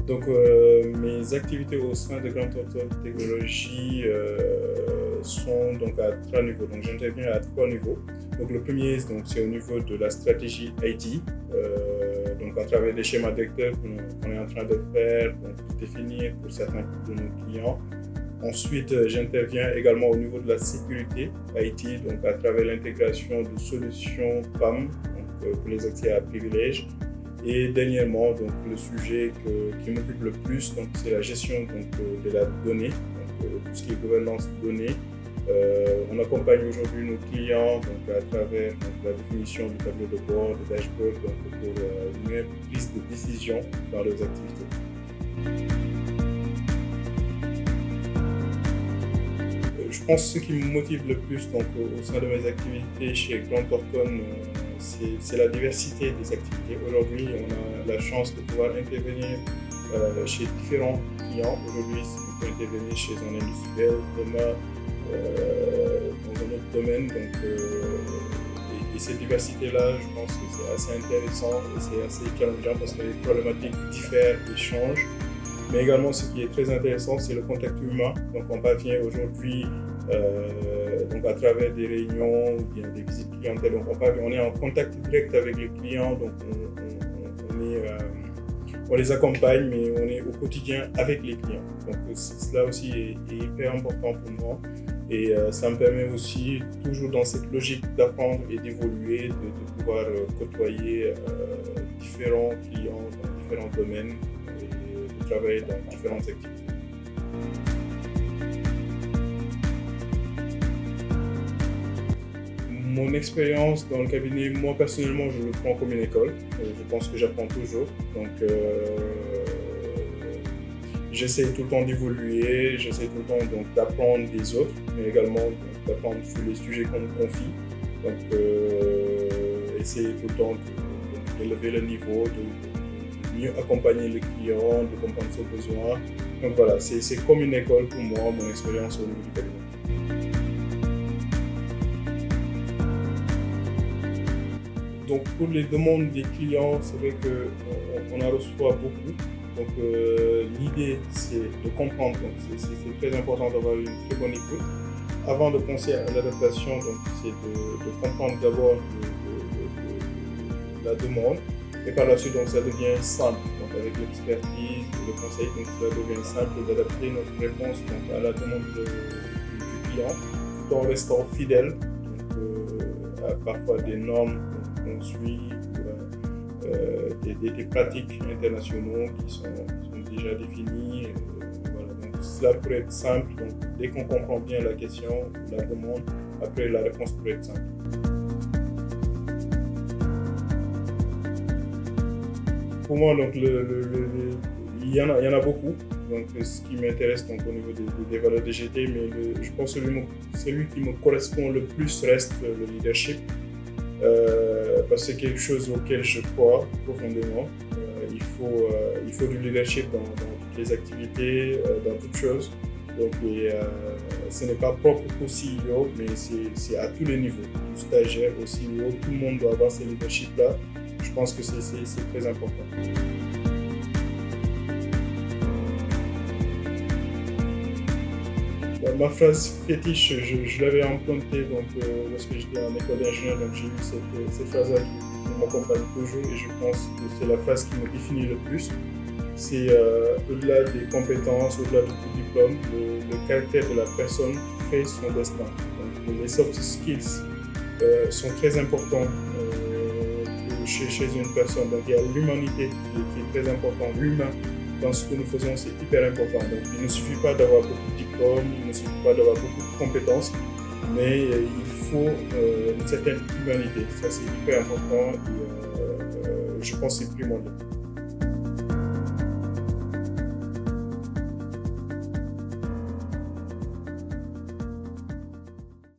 Donc, mes activités au sein de Grand Thornton Technologies sont donc à 3 niveaux. Donc, j'interviens à 3 niveaux. Donc, le premier, c'est au niveau de la stratégie IT. Donc, à travers des schémas directeurs qu'on est en train de faire, pour définir pour certains de nos clients. Ensuite, j'interviens également au niveau de la sécurité IT, donc à travers l'intégration de solutions PAM pour les accès à privilèges. Et dernièrement, donc, le sujet qui m'occupe le plus, c'est la gestion de la donnée, tout ce qui est gouvernance de données. On accompagne aujourd'hui nos clients à travers la définition du tableau de bord, de dashboard, pour une meilleure prise de décision dans leurs activités. Je pense que ce qui me motive le plus au sein de mes activités chez Grand Thornton, c'est la diversité des activités. Aujourd'hui, on a la chance de pouvoir intervenir chez différents clients. Aujourd'hui, on peut intervenir chez un industriel, demain dans un autre domaine. Et cette diversité-là, je pense que c'est assez intéressant et c'est assez challengeant parce que les problématiques diffèrent et changent. Mais également, ce qui est très intéressant, c'est le contact humain. Donc, on parvient aujourd'hui, à travers des réunions ou bien des visites clientèle, on est en contact direct avec les clients. Donc, on les accompagne, mais on est au quotidien avec les clients. Donc, cela aussi est hyper important pour moi. Et ça me permet aussi, toujours dans cette logique d'apprendre et d'évoluer, de pouvoir côtoyer différents clients dans différents domaines. Travailler dans différentes activités. Mon expérience dans le cabinet, moi personnellement, je le prends comme une école. Je pense que j'apprends toujours. Donc, j'essaie tout le temps d'évoluer, j'essaie tout le temps d'apprendre des autres, mais également d'apprendre sur les sujets qu'on me confie. Donc, essayer tout le temps d'élever le niveau, de mieux accompagner le client, de comprendre ses besoins. Donc voilà, c'est comme une école pour moi, mon expérience au niveau du cabinet. Donc pour les demandes des clients, c'est vrai qu'on en reçoit beaucoup. Donc l'idée, c'est de comprendre. Donc c'est très important d'avoir une très bonne écoute. Avant de penser à l'adaptation, c'est de comprendre d'abord la demande. Et par la suite, ça devient simple. Donc, avec l'expertise, le conseil, ça devient simple d'adapter notre réponse à la demande du client, tout en restant fidèle à parfois des normes qu'on suit, des pratiques internationaux qui sont déjà définies. Voilà. Donc, cela pourrait être simple. Donc, dès qu'on comprend bien la question, la demande, après la réponse pourrait être simple. Pour moi, il y en a beaucoup. Donc, ce qui m'intéresse au niveau des valeurs DGT, mais je pense que celui qui me correspond le plus reste le leadership. Parce que c'est quelque chose auquel je crois profondément. Il faut du leadership dans toutes les activités, dans toutes choses. Donc, ce n'est pas propre au CEO, mais c'est à tous les niveaux, du stagiaire au CEO. Tout le monde doit avoir ce leadership-là. Je pense que c'est très important. Ma phrase fétiche, je l'avais implantée lorsque j'étais en école d'ingénieur. Donc j'ai eu cette phrase-là qui m'accompagne toujours et je pense que c'est la phrase qui me définit le plus. C'est au-delà des compétences, au-delà de tout diplôme, le caractère de la personne fait son destin. Donc, les soft skills sont très importants chez une personne. Donc il y a l'humanité qui est très importante, l'humain. Dans ce que nous faisons, c'est hyper important. Donc, il ne suffit pas d'avoir beaucoup de diplômes, il ne suffit pas d'avoir beaucoup de compétences, mais il faut une certaine humanité. Ça, c'est hyper important et je pense que c'est primordial.